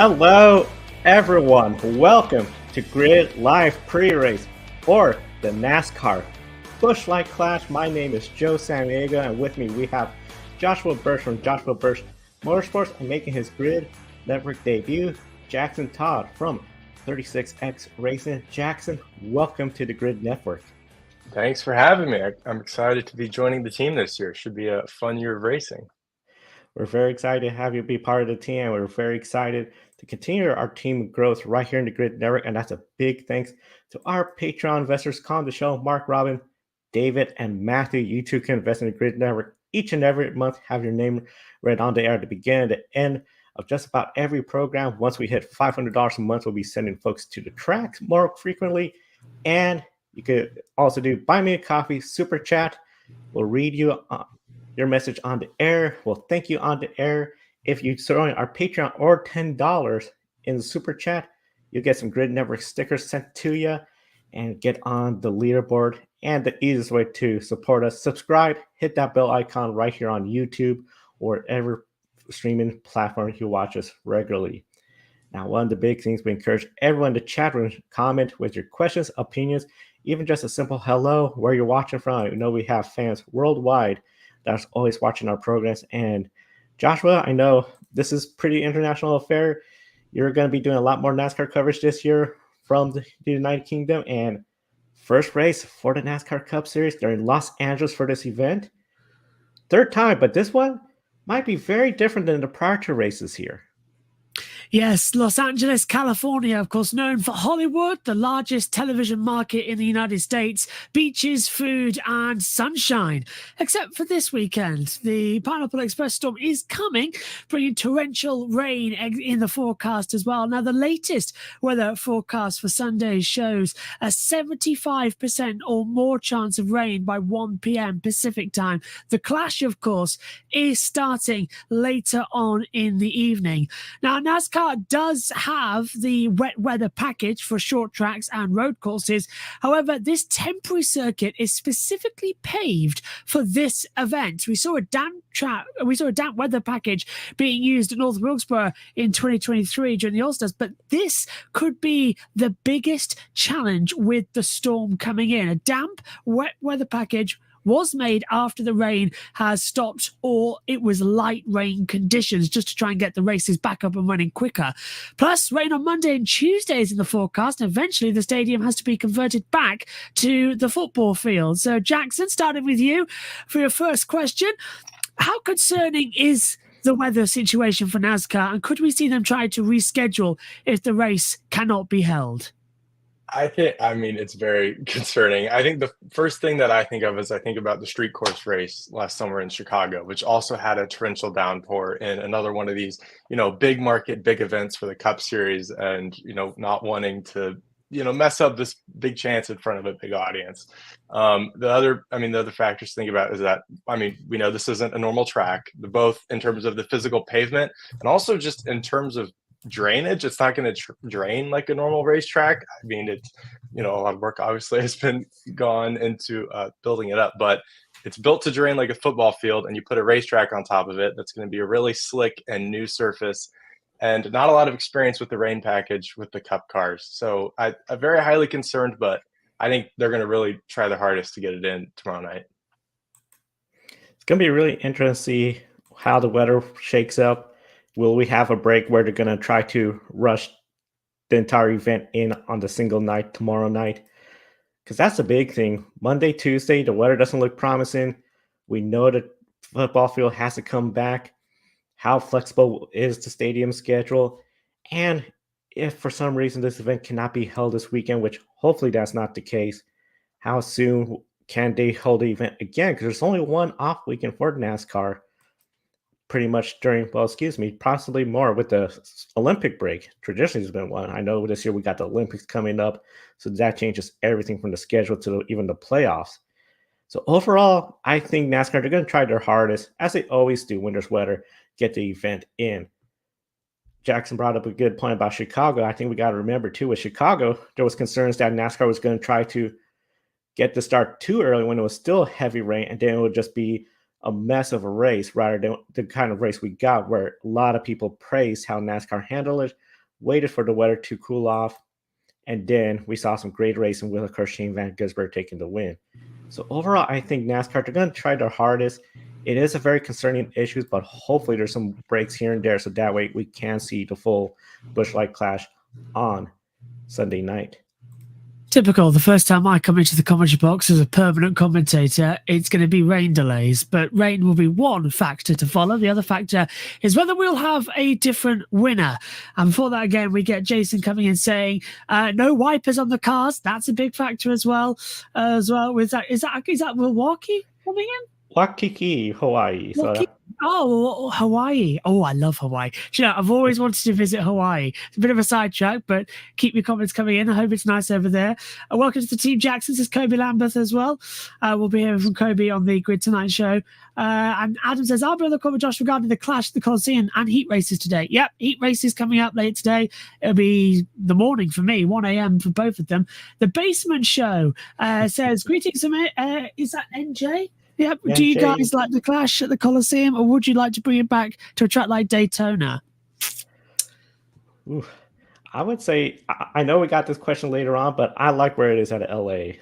Hello, everyone. Welcome to Grid Live Pre-Race for the NASCAR Busch Light Clash. My name is Joe Samiega, and with me we have Joshua Burch from Joshua Burch Motorsports, and making his Grid Network debut, Jackson Todd from 36X Racing. Jackson, welcome to the Grid Network. Thanks for having me. I'm excited to be joining the team this year. It should be a fun year of racing. We're very excited to have you be part of the team. We're very excited to continue our team growth right here in the Grid Network. And that's a big thanks to our Patreon investors, Con the Show, Mark, Robin, David, and Matthew. You too can invest in the Grid Network each and every month. Have your name read on the air at the beginning and the end of just about every program. Once we hit $500 a month, we'll be sending folks to the track more frequently. And you could also do Buy Me a Coffee, Super Chat. We'll read you your message on the air. We'll thank you on the air. If you join our Patreon or $10 in the Super Chat, you'll get some Grid Network stickers sent to you and get on the leaderboard. And the easiest way to support us, subscribe, hit that bell icon right here on YouTube or whatever streaming platform you watch us regularly. Now, one of the big things, we encourage everyone to chat and comment with your questions, opinions, even just a simple hello, where you're watching from. I know we have fans worldwide that's always watching our programs. And Joshua, I know this is pretty international affair. You're going to be doing a lot more NASCAR coverage this year from the United Kingdom. And first race for the NASCAR Cup Series, they're in Los Angeles for this event. Third time, but this one might be very different than the prior two races here. Yes, Los Angeles, California, of course, known for Hollywood, the largest television market in the United States, beaches, food, and sunshine. Except for this weekend, the Pineapple Express storm is coming, bringing torrential rain in the forecast as well. Now, the latest weather forecast for Sunday shows a 75% or more chance of rain by 1 p.m. Pacific time. The Clash, of course, is starting later on in the evening. Now, NASCAR does have the wet weather package for short tracks and road courses. However, this temporary circuit is specifically paved for this event. We saw a damp weather package being used at North Wilkesboro in 2023 during the All-Stars, but this could be the biggest challenge with the storm coming in. A damp, wet weather package was made after the rain has stopped, or it was light rain conditions, just to try and get the races back up and running quicker. Plus, rain on Monday and Tuesday is in the forecast. And eventually, the stadium has to be converted back to the football field. So, Jackson, starting with you for your first question. How concerning is the weather situation for NASCAR, and could we see them try to reschedule if the race cannot be held? It's very concerning. I think the first thing that I think of is I think about the street course race last summer in Chicago, which also had a torrential downpour in another one of these, big market, big events for the Cup Series, and, not wanting to, mess up this big chance in front of a big audience. The other factors to think about is that, we know this isn't a normal track, both in terms of the physical pavement and also just in terms of drainage. It's not going to drain like a normal racetrack. It's a lot of work obviously has been gone into building it up, but it's built to drain like a football field, and you put a racetrack on top of it that's going to be a really slick and new surface, and not a lot of experience with the rain package with the Cup cars. So I'm very highly concerned, but I think they're going to really try their hardest to get it in tomorrow night. It's going to be really interesting to see how the weather shakes up. Will we have a break where they're going to try to rush the entire event in on the single night tomorrow night? Because that's the big thing. Monday, Tuesday, the weather doesn't look promising. We know the football field has to come back. How flexible is the stadium schedule? And if for some reason this event cannot be held this weekend, which hopefully that's not the case, how soon can they hold the event again? Because there's only one off weekend for NASCAR. Pretty much possibly more with the Olympic break. Traditionally, has been one. I know this year we got the Olympics coming up, so that changes everything from the schedule to even the playoffs. So overall, I think NASCAR, they're going to try their hardest, as they always do when there's weather, get the event in. Jackson brought up a good point about Chicago. I think we got to remember, too, with Chicago, there was concerns that NASCAR was going to try to get the start too early when it was still heavy rain, and then it would just be a mess of a race rather than the kind of race we got, where a lot of people praised how NASCAR handled it, waited for the weather to cool off, and then we saw some great racing with, of course, Shane Van Gisbergen taking the win. So overall, I think NASCAR, they're going to try their hardest. It is a very concerning issue, but hopefully there's some breaks here and there, so that way we can see the full Busch Light Clash on Sunday night. Typical. The first time I come into the commentary box as a permanent commentator, it's going to be rain delays, but rain will be one factor to follow. The other factor is whether we'll have a different winner. And before that, again, we get Jason coming in saying no wipers on the cars. That's a big factor as well. With that, is that Milwaukee coming in? Waikiki, Hawaii. Hawaii. Oh, I love Hawaii. You know, I've always wanted to visit Hawaii. It's a bit of a sidetrack, but keep your comments coming in. I hope it's nice over there. Welcome to the Team Jackson. This is Kobe Lambeth as well. We'll be hearing from Kobe on the Grid Tonight show. And Adam says, I'll be on the call with Josh regarding the Clash at the Coliseum and heat races today. Yep, heat races coming up later today. It'll be the morning for me, 1 a.m. for both of them. The Basement Show says, greetings from is that NJ? Yep. Yeah, do you guys like the Clash at the Coliseum, or would you like to bring it back to a track like Daytona? Ooh, I would say, I know we got this question later on, but I like where it is at LA.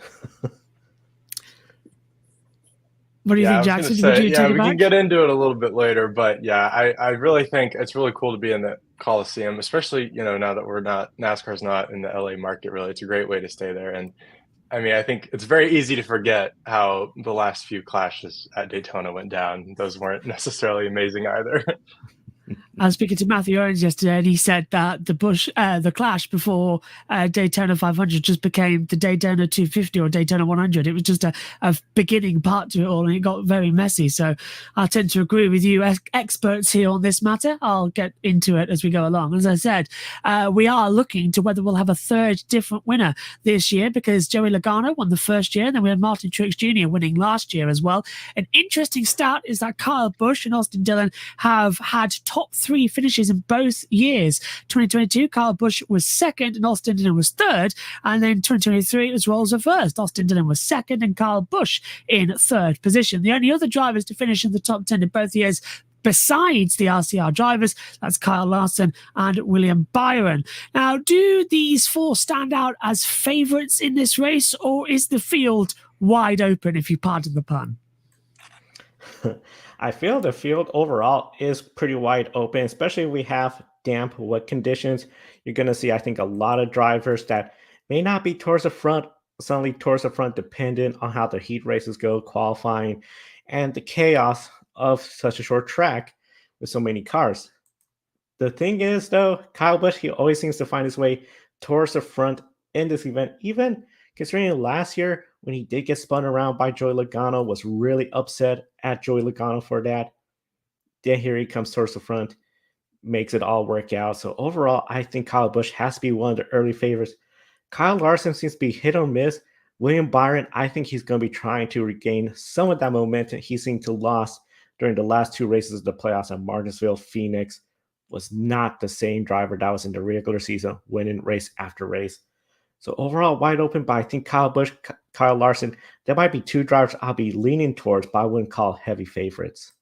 What do you think, Jackson? We can get into it a little bit later, but yeah, I really think it's really cool to be in the Coliseum, especially, you know, now that NASCAR's not in the LA market, really. It's a great way to stay there. And I mean, I think it's very easy to forget how the last few clashes at Daytona went down. Those weren't necessarily amazing either. I was speaking to Matthew Owens yesterday, and he said that the Clash before Daytona 500 just became the Daytona 250 or Daytona 100. It was just a beginning part to it all, and it got very messy. So I tend to agree with you, experts here on this matter. I'll get into it as we go along. As I said, we are looking to whether we'll have a third different winner this year, because Joey Logano won the first year, and then we had Martin Truex Jr. winning last year as well. An interesting stat is that Kyle Busch and Austin Dillon have had top 3 finishes in both years. 2022, Kyle Busch was second and Austin Dillon was third. And then 2023, it was roles reversed. Austin Dillon was second and Kyle Busch in third position. The only other drivers to finish in the top 10 in both years, besides the RCR drivers, that's Kyle Larson and William Byron. Now, do these 4 stand out as favourites in this race, or is the field wide open, if you pardon the pun? I feel the field overall is pretty wide open, especially if we have damp, wet conditions. You're going to see, I think, a lot of drivers that may not be towards the front, suddenly towards the front, dependent on how the heat races go, qualifying, and the chaos of such a short track with so many cars. The thing is, though, Kyle Busch, he always seems to find his way towards the front in this event, even considering last year when he did get spun around by Joey Logano, was really upset at Joey Logano for that. Then here he comes towards the front, makes it all work out. So overall, I think Kyle Busch has to be one of the early favorites. Kyle Larson seems to be hit or miss. William Byron, I think he's going to be trying to regain some of that momentum he seemed to lost during the last 2 races of the playoffs at Martinsville. Phoenix was not the same driver that was in the regular season, winning race after race. So overall, wide open, but I think Kyle Busch, Kyle Larson, there might be 2 drivers I'll be leaning towards, but I wouldn't call heavy favorites.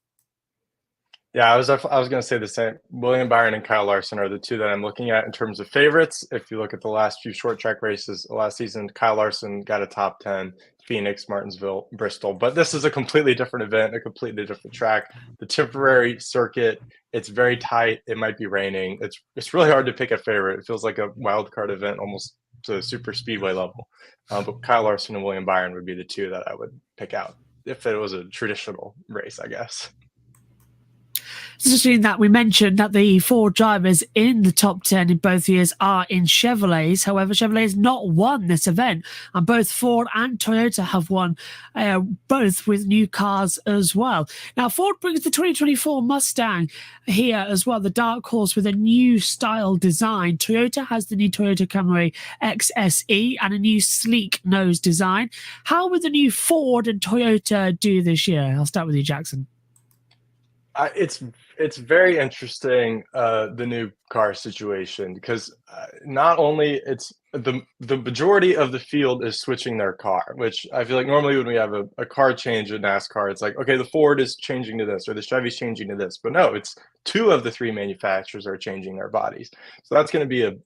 Yeah, I was going to say the same. William Byron and Kyle Larson are the 2 that I'm looking at in terms of favorites. If you look at the last few short track races last season, Kyle Larson got a top 10, Phoenix, Martinsville, Bristol. But this is a completely different event, a completely different track. The temporary circuit, it's very tight. It might be raining. It's really hard to pick a favorite. It feels like a wild card event almost to a super speedway level. But Kyle Larson and William Byron would be the 2 that I would pick out if it was a traditional race, I guess. It's interesting that we mentioned that the 4 drivers in the top 10 in both years are in Chevrolets. However, Chevrolet has not won this event, and both Ford and Toyota have won, both with new cars as well. Now, Ford brings the 2024 Mustang here as well, the dark horse with a new style design. Toyota has the new Toyota Camry XSE and a new sleek nose design. How would the new Ford and Toyota do this year? I'll start with you, Jackson. It's very interesting, the new car situation, because not only it's the majority of the field is switching their car, which I feel like normally when we have a car change in NASCAR, it's like, okay, the Ford is changing to this or the Chevy's changing to this, but no, it's two of the three manufacturers are changing their bodies. So that's going to be a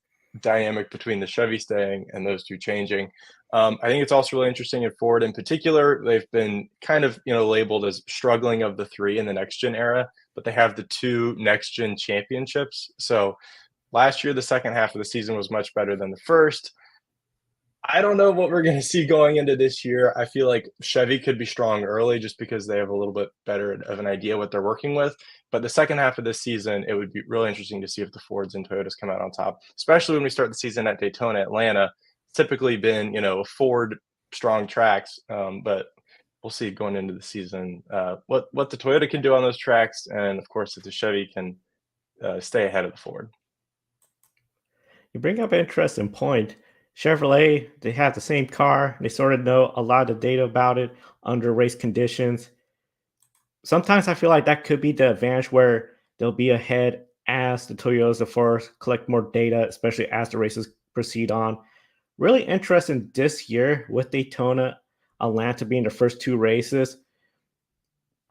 dynamic between the Chevy staying and those two changing. I think it's also really interesting in Ford in particular. They've been kind of labeled as struggling of the three in the next gen era, but they have the two next gen championships. So last year, the second half of the season was much better than the first. I don't know what we're going to see going into this year. I feel like Chevy could be strong early just because they have a little bit better of an idea what they're working with. But the second half of this season, it would be really interesting to see if the Fords and Toyotas come out on top, especially when we start the season at Daytona, Atlanta. It's typically been, Ford strong tracks, but we'll see going into the season what the Toyota can do on those tracks, and of course if the Chevy can stay ahead of the Ford. You bring up an interesting point. Chevrolet, they have the same car. They sort of know a lot of data about it under race conditions. Sometimes I feel like that could be the advantage where they'll be ahead as the Toyotas, the Fords collect more data, especially as the races proceed on. Really interesting this year with Daytona, Atlanta being the first two races.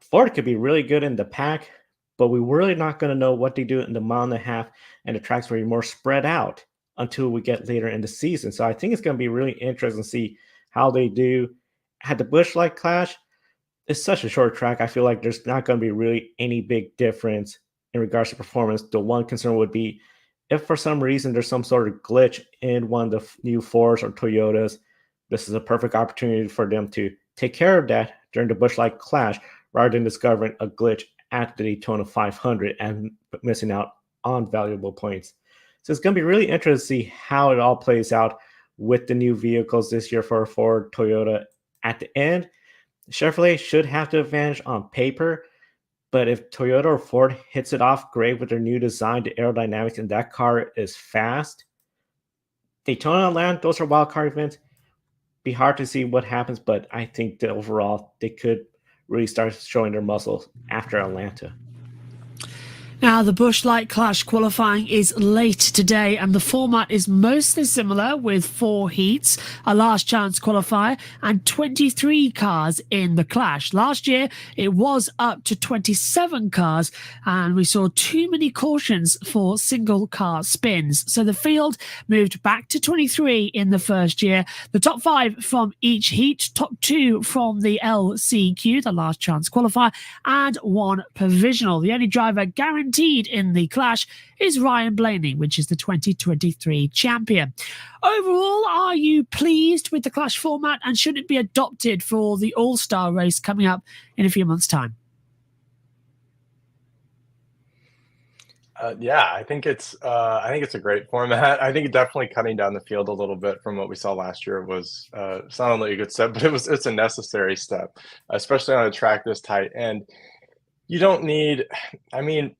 Ford could be really good in the pack, but we're really not going to know what they do in the mile and a half and the tracks where you're more spread out until we get later in the season. So I think it's going to be really interesting to see how they do. Had the Busch Light Clash, it's such a short track. I feel like there's not going to be really any big difference in regards to performance. The one concern would be if for some reason there's some sort of glitch in one of the new Fords or Toyotas, this is a perfect opportunity for them to take care of that during the Busch Light Clash rather than discovering a glitch at the Daytona 500 and missing out on valuable points. So it's going to be really interesting to see how it all plays out with the new vehicles this year for Ford, Toyota. At the end, Chevrolet should have the advantage on paper, but if Toyota or Ford hits it off great with their new design, the aerodynamics, and that car is fast, Daytona, Atlanta, those are wild card events. Be hard to see what happens, but I think that overall they could really start showing their muscles after Atlanta. Now, the Busch Light Clash qualifying is late today, and the format is mostly similar with 4 heats, a last chance qualifier, and 23 cars in the Clash. Last year, it was up to 27 cars, and we saw too many cautions for single car spins. So the field moved back to 23 in the first year. The top 5 from each heat, top 2 from the LCQ, the last chance qualifier, and 1 provisional. The only driver guaranteed in the Clash is Ryan Blaney, which is the 2023 champion. Overall, are you pleased with the Clash format, and should it be adopted for the All-Star race coming up in a few months' time? Yeah, I think it's a great format. I think definitely cutting down the field a little bit from what we saw last year was it's not only a good step, but it's a necessary step, especially on a track this tight. And you don't need,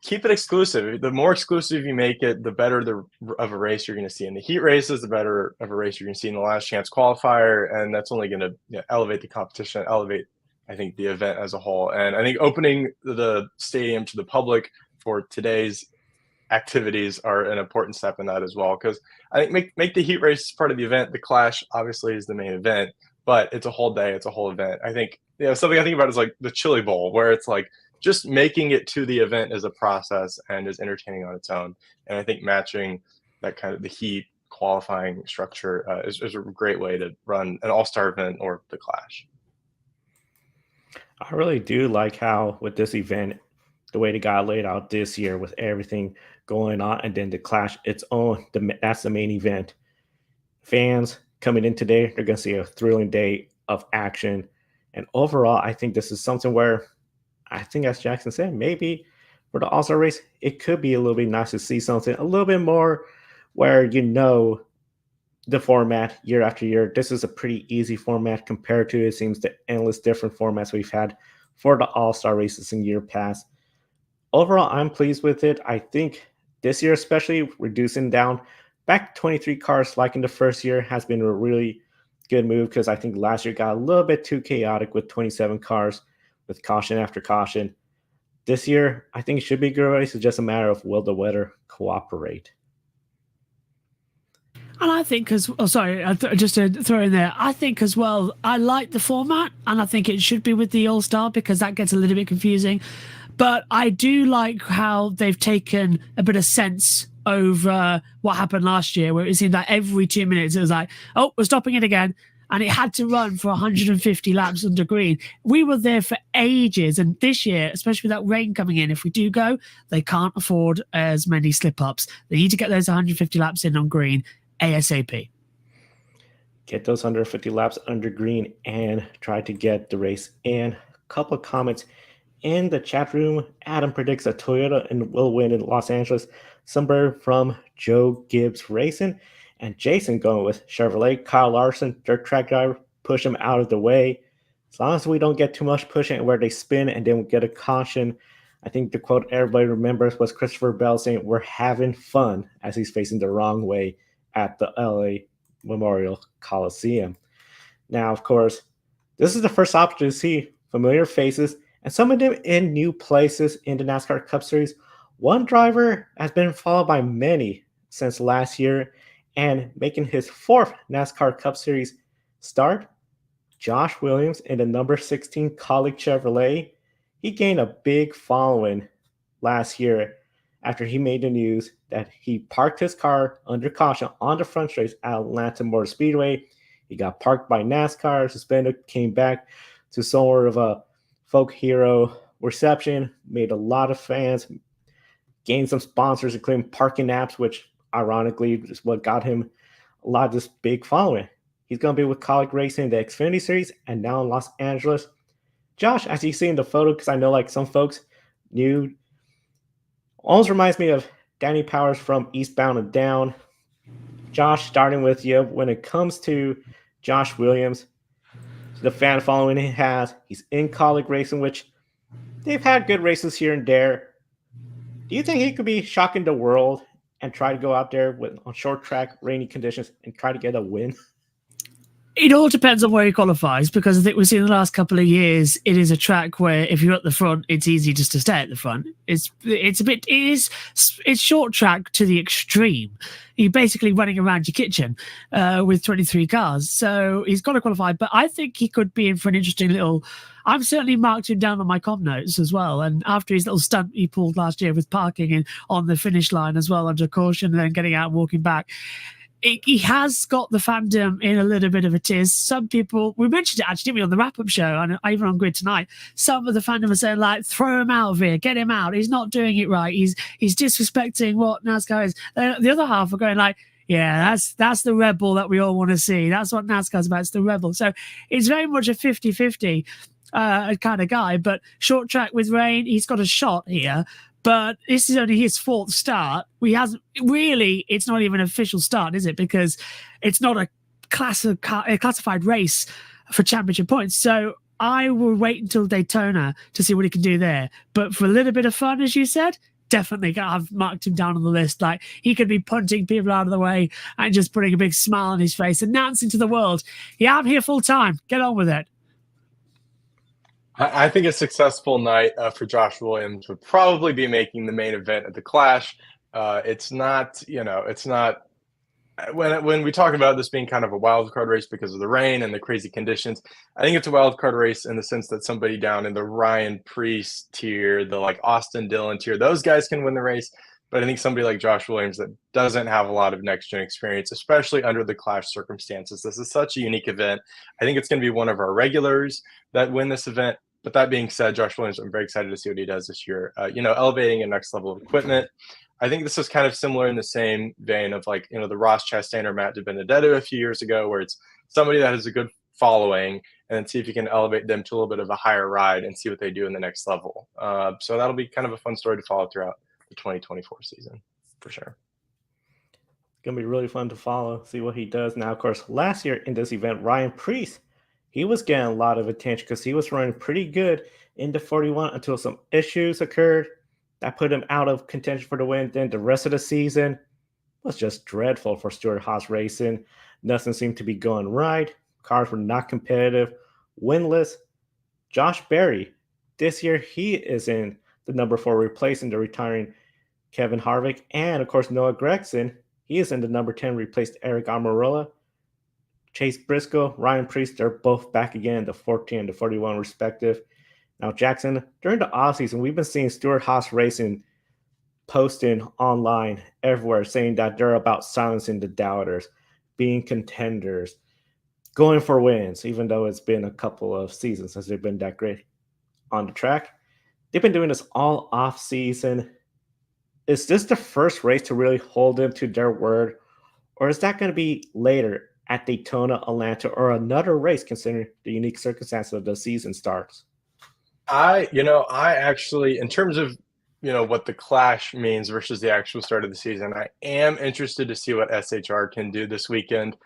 keep it exclusive. The more exclusive you make it, the better of a race you're going to see in the heat races, the better of a race you're going to see in the last chance qualifier. And that's only going to elevate the competition, elevate, I think, the event as a whole. And I think opening the stadium to the public for today's activities are an important step in that as well. Because I think make the heat race part of the event. The Clash obviously is the main event, but it's a whole day. It's a whole event. I think, something I think about is like the Chili Bowl, where it's like, just making it to the event is a process and is entertaining on its own. And I think matching that kind of the heat qualifying structure is a great way to run an all-star event or the Clash. I really do like how with this event, the way they got laid out this year with everything going on, and then the Clash its own, that's the main event. Fans coming in today, they're going to see a thrilling day of action. And overall, I think this is something where I think, as Jackson said, maybe for the All-Star race, it could be a little bit nice to see something a little bit more where the format year after year. This is a pretty easy format compared to, it seems, the endless different formats we've had for the All-Star races in year past. Overall, I'm pleased with it. I think this year, especially reducing down back to 23 cars like in the first year, has been a really good move, because I think last year got a little bit too chaotic with 27 cars with caution after caution. This year, I think it should be a good race. It's just a matter of will the weather cooperate. And I think just to throw in there, I think as well, I like the format and I think it should be with the All-Star because that gets a little bit confusing. But I do like how they've taken a bit of sense over what happened last year, where it seemed like every 2 minutes it was like, oh, we're stopping it again. And it had to run for 150 laps under green. We were there for ages. And this year, especially with that rain coming in, if we do go, they can't afford as many slip ups. They need to get those 150 laps in on green ASAP. Get those 150 laps under green and try to get the race in. A couple of comments in the chat room. Adam predicts a Toyota and will win in Los Angeles. Sunburn from Joe Gibbs Racing. And Jason going with Chevrolet. Kyle Larson, dirt track driver, push him out of the way. As long as we don't get too much pushing where they spin and then we get a caution. I think the quote everybody remembers was Christopher Bell saying, "We're having fun," as he's facing the wrong way at the LA Memorial Coliseum. Now, of course, this is the first opportunity to see familiar faces and some of them in new places in the NASCAR Cup Series. One driver has been followed by many since last year and making his fourth NASCAR Cup Series start, Josh Williams in the number 16 Kaulig Chevrolet. He gained a big following last year after he made the news that he parked his car under caution on the front stretch at Atlanta Motor Speedway. He got parked by NASCAR, suspended, came back to sort of a folk hero reception, made a lot of fans, gained some sponsors, including parking apps, which ironically is what got him a lot of this big following. He's going to be with Kaulig Racing in the Xfinity Series and now in Los Angeles. Josh, as you see in the photo, because I know like some folks knew, almost reminds me of Danny Powers from Eastbound and Down. Josh, starting with you, when it comes to Josh Williams, the fan following he has, he's in Kaulig Racing, which they've had good races here and there. Do you think he could be shocking the world and try to go out there on short track, rainy conditions and try to get a win? It all depends on where he qualifies, because I think we've seen in the last couple of years, it is a track where if you're at the front, it's easy just to stay at the front. It's short track to the extreme. You're basically running around your kitchen with 23 cars. So he's got to qualify, but I think he could be in for an interesting little. I've certainly marked him down on my comp notes as well. And after his little stunt he pulled last year with parking on the finish line as well under caution and then getting out and walking back, he has got the fandom in a little bit of a tears. Some people, we mentioned it actually, didn't we, on the wrap-up show, and even on Grid tonight, some of the fandom are saying, like, throw him out of here, get him out. He's not doing it right. He's disrespecting what NASCAR is. The other half are going like, yeah, that's the rebel that we all want to see. That's what NASCAR's about. It's the rebel. So it's very much a 50-50 kind of guy, but short track with rain, he's got a shot here. But this is only his fourth start. It's not even an official start, is it? Because it's not a classified race for championship points. So I will wait until Daytona to see what he can do there. But for a little bit of fun, as you said, definitely I've marked him down on the list. Like, he could be punting people out of the way and just putting a big smile on his face, announcing to the world, yeah, I'm here full time. Get on with it. I think a successful night for Josh Williams would probably be making the main event at the Clash. It's not when we talk about this being kind of a wild card race because of the rain and the crazy conditions. I think it's a wild card race in the sense that somebody down in the Ryan Preece tier, the like Austin Dillon tier, those guys can win the race. But I think somebody like Josh Williams that doesn't have a lot of next-gen experience, especially under the Clash circumstances. This is such a unique event. I think it's going to be one of our regulars that win this event. But that being said, Josh Williams, I'm very excited to see what he does this year. Elevating a next level of equipment. I think this is kind of similar in the same vein of the Ross Chastain or Matt DiBenedetto a few years ago, where it's somebody that has a good following and then see if you can elevate them to a little bit of a higher ride and see what they do in the next level. So that'll be kind of a fun story to follow throughout the 2024 season for sure. It's going to be really fun to follow, see what he does. Now, of course, last year in this event, Ryan Preece, he was getting a lot of attention because he was running pretty good in the 41 until some issues occurred that put him out of contention for the win. Then the rest of the season was just dreadful for Stewart-Haas Racing. Nothing seemed to be going right. Cars were not competitive, winless. Josh Berry, this year he is in the number 4, replacing the retiring Kevin Harvick. And of course, Noah Gragson, he is in the number 10, replaced Eric Almirola. Chase Briscoe, Ryan Preece, they're both back again in the 14 and the 41 respective. Now, Jackson, during the offseason, we've been seeing Stewart-Haas Racing posting online everywhere saying that they're about silencing the doubters, being contenders, going for wins, even though it's been a couple of seasons since they've been that great on the track. They've been doing this all off season. Is this the first race to really hold them to their word, or is that going to be later at Daytona, Atlanta, or another race considering the unique circumstances of the season starts? I actually, in terms of, what the clash means versus the actual start of the season, I am interested to see what SHR can do this weekend.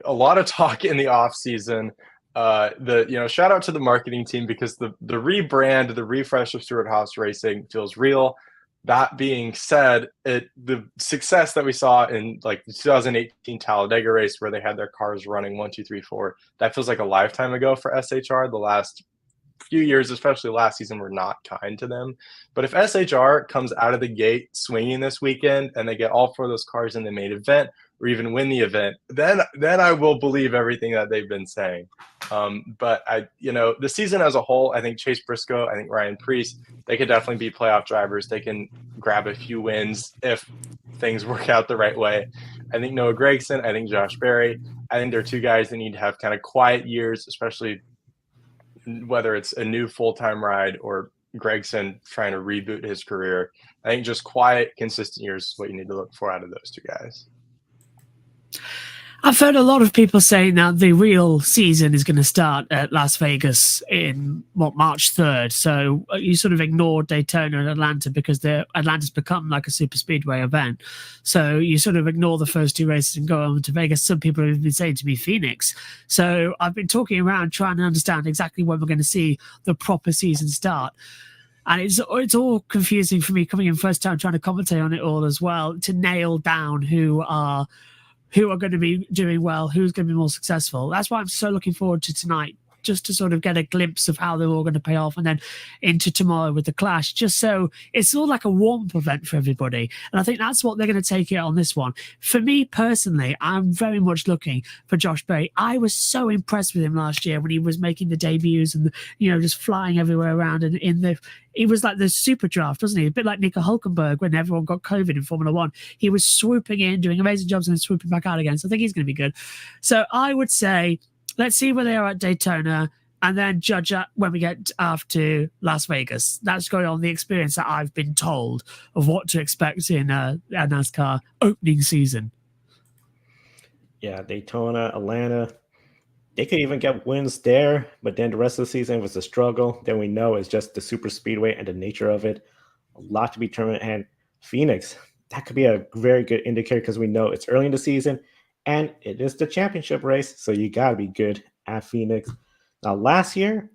A lot of talk in the off season. Shout out to the marketing team because the rebrand, the refresh of Stewart-Haas Racing feels real. That being said, the success that we saw in like the 2018 Talladega race where they had their cars running 1, 2, 3, 4, that feels like a lifetime ago for SHR. The last few years, especially last season, were not kind to them. But if SHR comes out of the gate swinging this weekend and they get all 4 of those cars in the main event or even win the event, then I will believe everything that they've been saying. But the season as a whole, I think Chase Briscoe, I think Ryan Preece, they could definitely be playoff drivers. They can grab a few wins if things work out the right way. I think Noah Gragson, I think Josh Berry, I think they're 2 guys that need to have kind of quiet years, especially whether it's a new full-time ride or Gragson trying to reboot his career. I think just quiet, consistent years is what you need to look for out of those 2 guys. I've heard a lot of people saying that the real season is going to start at Las Vegas in March 3rd. So you sort of ignore Daytona and Atlanta because Atlanta's become like a super speedway event. So you sort of ignore the first 2 races and go on to Vegas. Some people have been saying to me Phoenix. So I've been talking around trying to understand exactly when we're going to see the proper season start. And it's all confusing for me coming in first time trying to commentate on it all as well, to nail down who are going to be doing well, who's going to be more successful. That's why I'm so looking forward to tonight, just to sort of get a glimpse of how they're all going to pay off, and then into tomorrow with the clash, just so it's all like a warm-up event for everybody. And I think that's what they're going to take it on this one. For me personally, I'm very much looking for Josh Berry. I was so impressed with him last year when he was making the debuts and, just flying everywhere around. And he was like the super draft, wasn't he? A bit like Nico Hulkenberg when everyone got COVID in Formula One. He was swooping in, doing amazing jobs, and then swooping back out again. So I think he's going to be good. So I would say, let's see where they are at Daytona and then judge when we get after Las Vegas. That's going on the experience that I've been told of what to expect in a NASCAR opening season. Yeah, Daytona, Atlanta, they could even get wins there, but then the rest of the season was a struggle. Then we know it's just the super speedway and the nature of it. A lot to be determined. And Phoenix, that could be a very good indicator because we know it's early in the season. And it is the championship race, so you got to be good at Phoenix. Now, last year,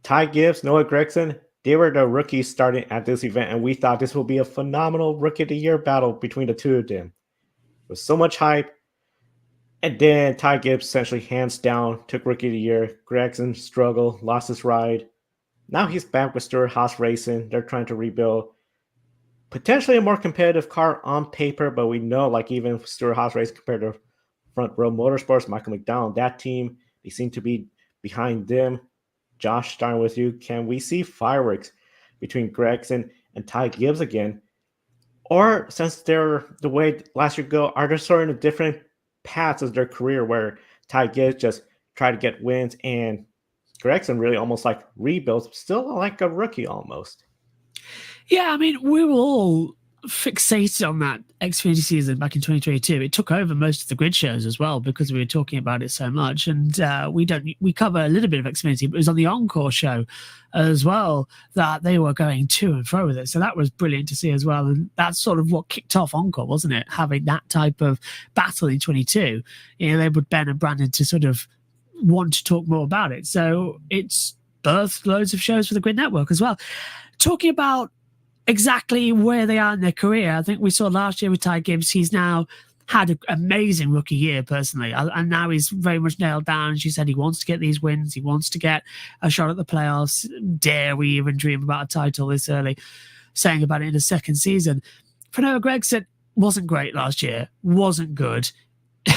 Ty Gibbs, Noah Gragson, they were the rookies starting at this event, and we thought this would be a phenomenal Rookie of the Year battle between the 2 of them. With so much hype. And then Ty Gibbs essentially hands down, took Rookie of the Year. Gragson struggled, lost his ride. Now he's back with Stewart-Haas Racing. They're trying to rebuild potentially a more competitive car on paper, but we know, like, even Stewart-Haas Race compared to Front Row Motorsports, Michael McDowell, that team, they seem to be behind them. Josh, starting with you, can we see fireworks between Gragson and Ty Gibbs again? Or since they're the way last year go, are there sort of different paths of their career where Ty Gibbs just try to get wins and Gragson really almost like rebuilds, still like a rookie almost? Yeah, I mean, we were all fixated on that Xfinity season back in 2022. It took over most of the grid shows as well because we were talking about it so much. And we cover a little bit of Xfinity, but it was on the Encore show as well that they were going to and fro with it. So that was brilliant to see as well. And that's sort of what kicked off Encore, wasn't it? Having that type of battle in 22. They would Ben and Brandon to sort of want to talk more about it. So it's birthed loads of shows for the Grid Network as well. Talking about exactly where they are in their career, I think we saw last year with Ty Gibbs, he's now had an amazing rookie year personally, and now he's very much nailed down. She said he wants to get these wins, he wants to get a shot at the playoffs. Dare we even dream about a title this early? Saying about it in his second season. Noah Gragson wasn't great last year, wasn't good.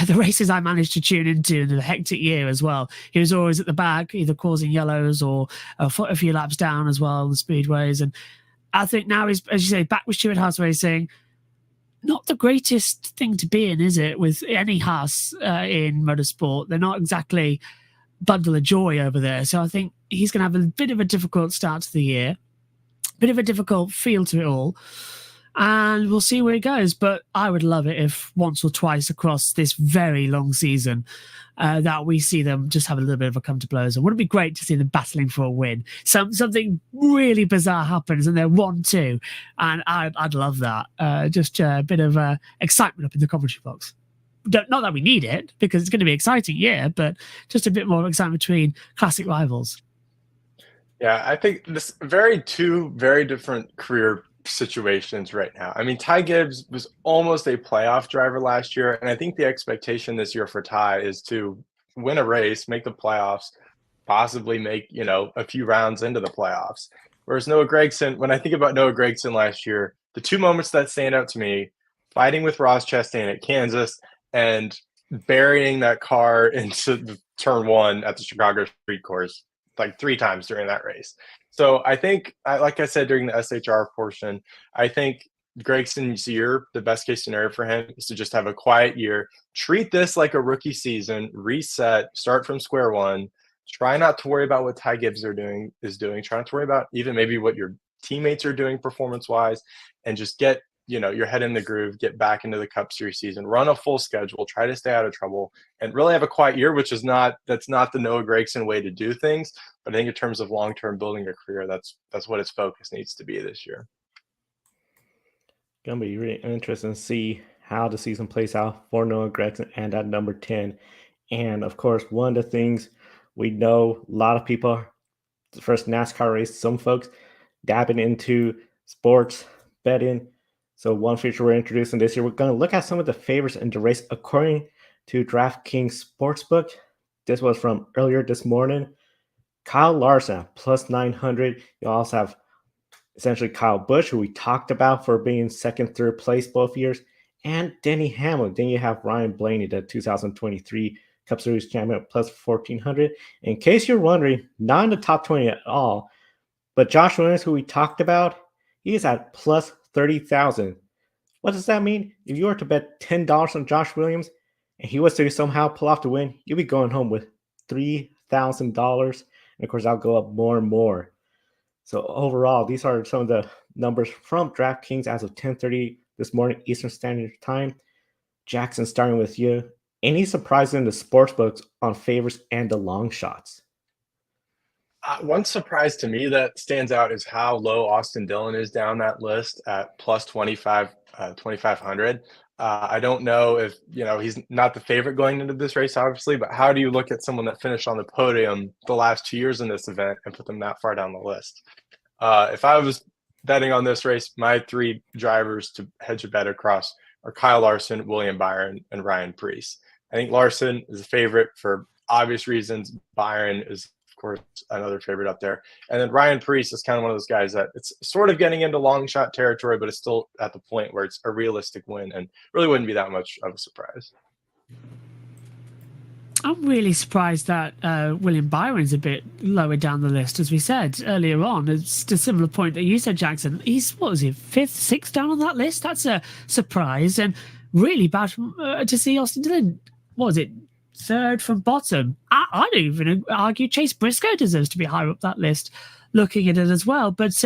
The races I managed to tune into in the hectic year as well, he was always at the back, either causing yellows or a few laps down as well on the speedways. And I think now he's, as you say, back with Stewart Haas Racing. Not the greatest thing to be in, is it, with any Haas in motorsport? They're not exactly bundle of joy over there. So I think he's going to have a bit of a difficult start to the year, bit of a difficult feel to it all. And we'll see where it goes. But I would love it if once or twice across this very long season that we see them just have a little bit of a come to blows. And wouldn't it be great to see them battling for a win? Something really bizarre happens and they're 1-2. And I'd love that. Just a bit of excitement up in the commentary box. Not that we need it, because it's going to be exciting, yeah, but just a bit more excitement between classic rivals. Yeah, I think this two very different career situations right now. I mean, Ty Gibbs was almost a playoff driver last year, and I think the expectation this year for Ty is to win a race, make the playoffs, possibly make, a few rounds into the playoffs. Whereas Noah Gragson, when I think about Noah Gragson last year, the two moments that stand out to me, fighting with Ross Chastain at Kansas and burying that car into the turn one at the Chicago street course like 3 times during that race. So I think, like I said during the SHR portion, I think Gregson's year, the best case scenario for him is to just have a quiet year, treat this like a rookie season, reset, start from square one, try not to worry about what Ty Gibbs is doing, try not to worry about even maybe what your teammates are doing performance-wise, and just get your head in the groove, get back into the Cup Series season, run a full schedule, try to stay out of trouble, and really have a quiet year, that's not the Noah Gragson way to do things. But I think in terms of long-term building a career, that's what his focus needs to be this year. Gonna be really interesting to see how the season plays out for Noah Gragson and at number 10. And of course, one of the things we know, a lot of people, the first NASCAR race, some folks dabbing into sports betting. So one feature we're introducing this year, we're going to look at some of the favorites in the race according to DraftKings Sportsbook. This was from earlier this morning. Kyle Larson plus 900. You also have essentially Kyle Busch, who we talked about for being second, third place both years, and Denny Hamlin. Then you have Ryan Blaney, the 2023 Cup Series champion, plus 1,400. In case you're wondering, not in the top 20 at all, but Josh Williams, who we talked about, he is at plus 30,000. What does that mean? If you were to bet $10 on Josh Williams and he was to somehow pull off the win, you'll be going home with $3,000. And of course, that'll go up more and more. So overall, these are some of the numbers from DraftKings as of 10:30 this morning, Eastern Standard Time. Jackson, starting with you. Any surprises in the sportsbooks on favorites and the long shots? One surprise to me that stands out is how low Austin Dillon is down that list at plus 2,500. I don't know if, he's not the favorite going into this race, obviously, but how do you look at someone that finished on the podium the last 2 years in this event and put them that far down the list? If I was betting on this race, my 3 drivers to hedge a bet across are Kyle Larson, William Byron, and Ryan Preece. I think Larson is a favorite for obvious reasons. Byron is, of course, another favorite up there. And then Ryan Preece is kind of one of those guys that it's sort of getting into long shot territory, but it's still at the point where it's a realistic win and really wouldn't be that much of a surprise. I'm really surprised that William Byron's a bit lower down the list, as we said earlier on. It's a similar point that you said, Jackson. He's, what was he, 5th, 6th down on that list? That's a surprise. And really bad to see Austin Dillon, what was it, 3rd from bottom. I'd even argue Chase Briscoe deserves to be higher up that list, looking at it as well. But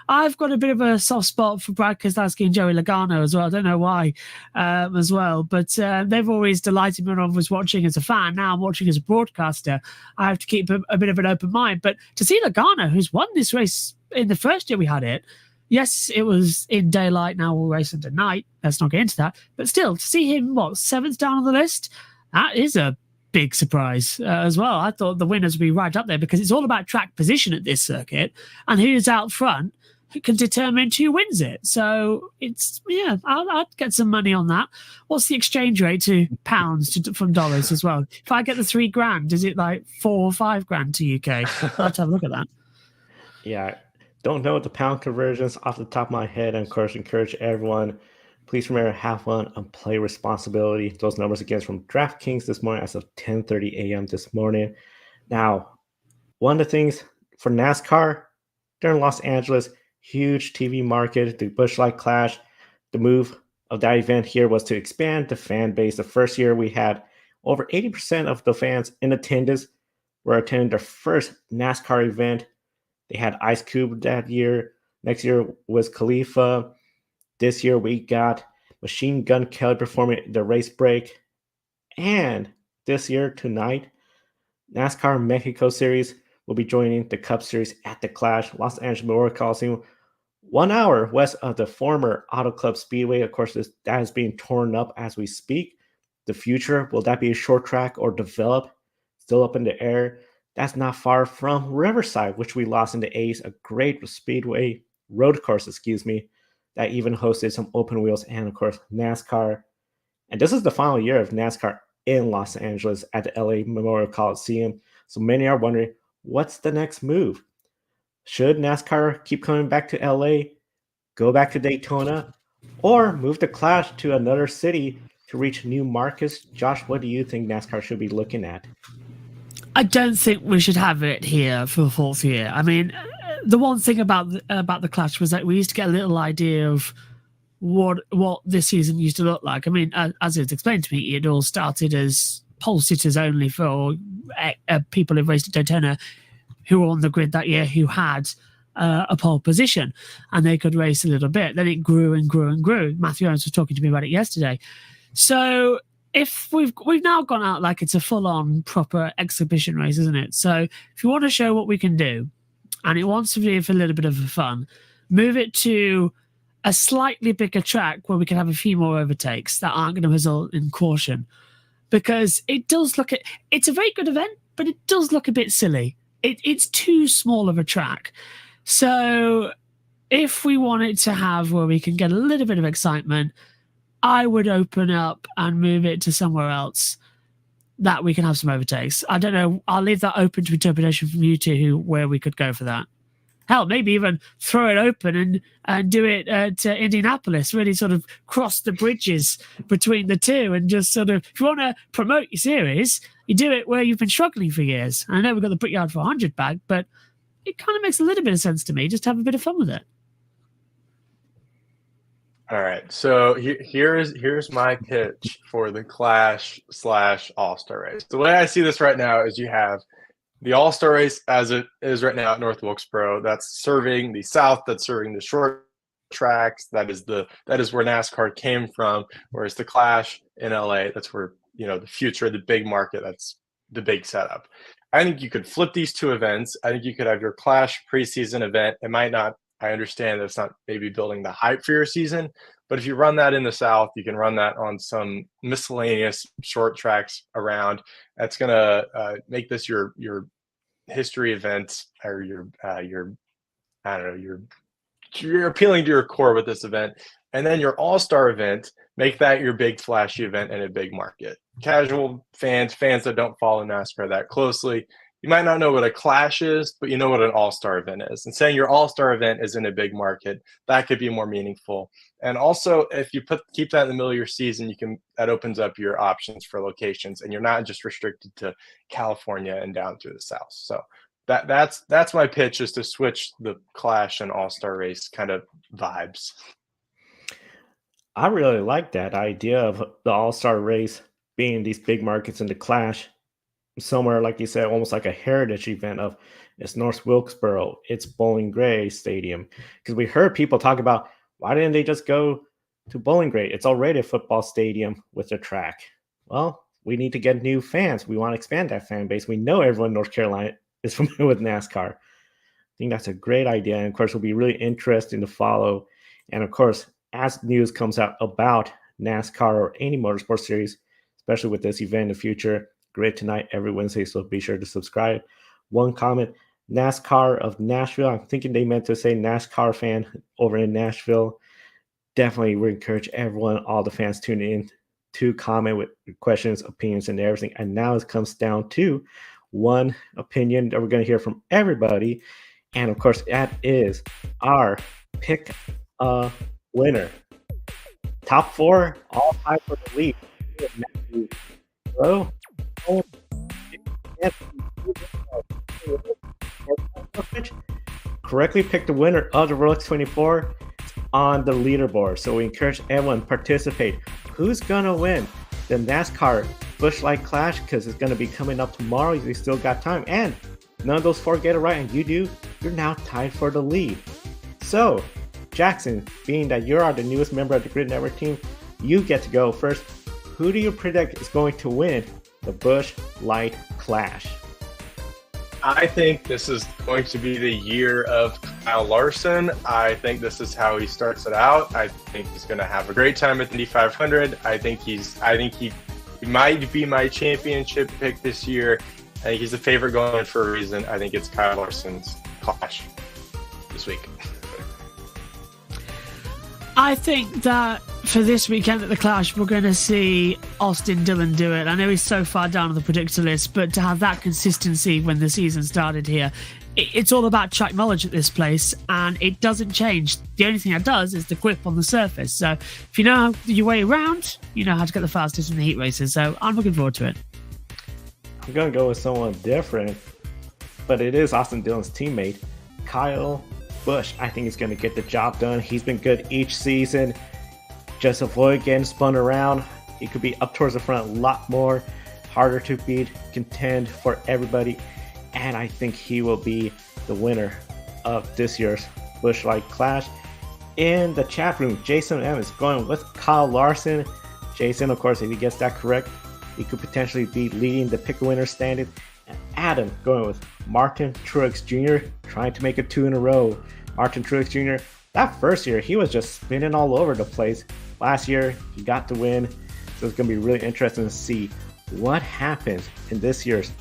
I've got a bit of a soft spot for Brad Keselowski and Joey Logano as well. I don't know why as well. But they've always delighted me when I was watching as a fan. Now I'm watching as a broadcaster. I have to keep a bit of an open mind. But to see Logano, who's won this race in the first year we had it, yes, it was in daylight. Now we'll race into night. Let's not get into that. But still, to see him, 7th down on the list, that is a big surprise as well. I thought the winners would be right up there because it's all about track position at this circuit and who's out front. can determine who wins it. So it's, yeah, I'd get some money on that. What's the exchange rate to pounds from dollars as well? If I get the $3,000, is it like 4 or 5 grand to UK? I'll have to have a look at that. Yeah, don't know the pound conversions off the top of my head. And of course, encourage everyone, please remember, have fun and play responsibility. Those numbers again from DraftKings this morning as of 10:30 a.m. this morning. Now, one of the things for NASCAR, they're in Los Angeles, huge TV market, the Busch Light Clash. The move of that event here was to expand the fan base. The first year we had over 80% of the fans in attendance were attending their first NASCAR event. They had Ice Cube that year. Next year was Khalifa. This year we got Machine Gun Kelly performing the race break. And this year, tonight, NASCAR Mexico Series will be joining the Cup Series at the Clash, Los Angeles Memorial Coliseum, 1 hour west of the former Auto Club Speedway. Of course, that is being torn up as we speak. The future, will that be a short track or develop? Still up in the air. That's not far from Riverside, which we lost in the 80s, a great speedway road course, that even hosted some open wheels and, of course, NASCAR. And this is the final year of NASCAR in Los Angeles at the LA Memorial Coliseum. So many are wondering, what's the next move? Should NASCAR keep coming back to LA, go back to Daytona, or move the Clash to another city to reach new markets? Josh, what do you think NASCAR should be looking at? I don't think we should have it here for the 4th year. I mean, the one thing about the Clash was that we used to get a little idea of what this season used to look like. I mean, as it was explained to me, it all started as pole sitters only for people who raced at Daytona who were on the grid that year who had a pole position and they could race a little bit. Then it grew and grew and grew. Matthew Owens was talking to me about it yesterday. So if we've now gone out like it's a full-on proper exhibition race, isn't it? So if you want to show what we can do and it wants to be for a little bit of fun, move it to a slightly bigger track where we can have a few more overtakes that aren't going to result in caution, because it does look it's a very good event, but it does look a bit silly. It's too small of a track. So if we want it to have where we can get a little bit of excitement, I would open up and move it to somewhere else that we can have some overtakes. I don't know. I'll leave that open to interpretation from you two, where we could go for that. Hell, maybe even throw it open and do it to Indianapolis, really sort of cross the bridges between the two and just sort of, if you want to promote your series, you do it where you've been struggling for years. I know we've got the Brickyard 400 bag, but it kind of makes a little bit of sense to me just to have a bit of fun with it. All right, so here's my pitch for the Clash / All-Star race. The way I see this right now is you have the All-Star race as it is right now at North Wilkesboro. That's serving the South. That's serving the short tracks. That is where NASCAR came from. Whereas the Clash in LA, that's where, the future, the big market. That's the big setup. I think you could flip these two events. I think you could have your Clash preseason event. It might not. I understand that it's not maybe building the hype for your season, but if you run that in the South, you can run that on some miscellaneous short tracks around. That's going to make this your history event, or you're appealing to your core with this event. And then your All-Star event, make that your big flashy event in a big market. Casual fans that don't follow NASCAR that closely, you might not know what a Clash is, but you know what an All-Star event is. And saying your All-Star event is in a big market, that could be more meaningful. And also, if you keep that in the middle of your season, that opens up your options for locations, and you're not just restricted to California and down through the South. So that's my pitch, is to switch the Clash and All-Star race kind of vibes. I really like that idea of the All-Star race being these big markets, and the Clash somewhere, like you said, almost like a heritage event of, it's North Wilkesboro, it's Bowling Green Stadium. Because we heard people talk about, why didn't they just go to Bowling Green? It's already a football stadium with a track. Well, we need to get new fans. We want to expand that fan base. We know everyone in North Carolina is familiar with NASCAR. I think that's a great idea. And of course, it'll be really interesting to follow. And of course, as news comes out about NASCAR or any motorsport series, especially with this event in the future, Grid Tonight every Wednesday, so be sure to subscribe. One comment, NASCAR of Nashville. I'm thinking they meant to say NASCAR fan over in Nashville. Definitely we encourage everyone, all the fans tuning in to comment with questions, opinions, and everything. And now it comes down to one opinion that we're going to hear from everybody. And of course, that is our pick a winner. Top four, all tied for the lead. Hello. Correctly picked the winner of the Rolex 24 on the leaderboard. So we encourage everyone to participate. Who's gonna win the NASCAR Busch Light Clash? Because it's gonna be coming up tomorrow. You still got time, and none of those four get it right, and you do. You're now tied for the lead. So, Jackson, being that you are the newest member of the Grid Network team, you get to go first. Who do you predict is going to win the Busch Light Clash? I think this is going to be the year of Kyle Larson. I think this is how he starts it out. I think he's going to have a great time at the Indy 500. I think he might be my championship pick this year. I think he's the favorite going for a reason. I think it's Kyle Larson's Clash this week. I think that for this weekend at the Clash, we're going to see Austin Dillon do it. I know he's so far down on the predictor list, but to have that consistency when the season started here, it's all about track knowledge at this place, and it doesn't change. The only thing that does is the grip on the surface. So if you know your way around, you know how to get the fastest in the heat races. So I'm looking forward to it. I'm going to go with someone different, but it is Austin Dillon's teammate, Kyle Busch. I think he's going to get the job done. He's been good each season. Just avoid getting spun around. He could be up towards the front a lot more, harder to beat, contend for everybody, and I think he will be the winner of this year's Busch Light Clash. In the chat room, Jason M is going with Kyle Larson. Jason, of course, if he gets that correct, he could potentially be leading the pick-a-winner standing. And Adam going with Martin Truex Jr., trying to make it 2 in a row. Martin Truex Jr., that first year, he was just spinning all over the place. Last year, he got the win. So it's going to be really interesting to see what happens in this year's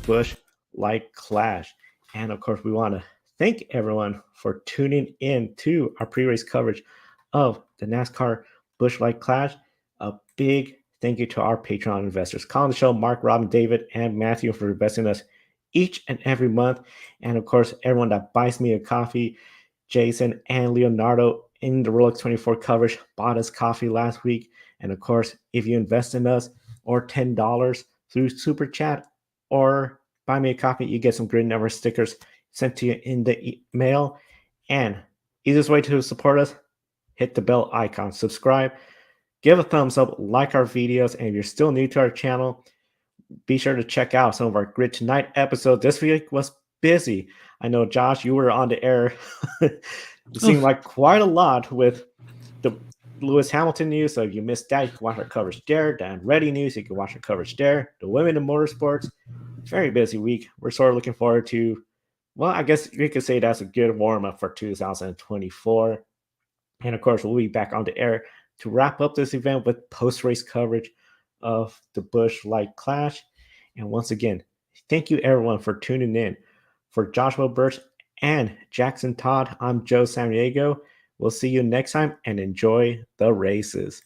Busch Light Clash. And of course, we want to thank everyone for tuning in to our pre-race coverage of the NASCAR Busch Light Clash. A big thank you to our Patreon investors, calling the show, Mark, Robin, David, and Matthew, for investing in us each and every month. And of course, everyone that buys me a coffee, Jason and Leonardo in the Rolex 24 coverage bought us coffee last week. And of course, if you invest in us or $10 through Super Chat or buy me a coffee, you get some Grid Network stickers sent to you in the mail. And easiest way to support us, hit the bell icon, subscribe, give a thumbs up, like our videos. And if you're still new to our channel, be sure to check out some of our Grid Tonight episodes. This week was busy. I know, Josh, you were on the air. It seemed like quite a lot with the Lewis Hamilton news. So if you missed that, you can watch our coverage there. The Andretti news, you can watch our coverage there. The women in motorsports, very busy week. We're sort of looking forward to, well, I guess you could say that's a good warm-up for 2024. And of course, we'll be back on the air to wrap up this event with post-race coverage of the Busch Light Clash. And once again, thank you everyone for tuning in. For Joshua Birch and Jackson Todd, I'm Joe Samaniego. We'll see you next time, and enjoy the races.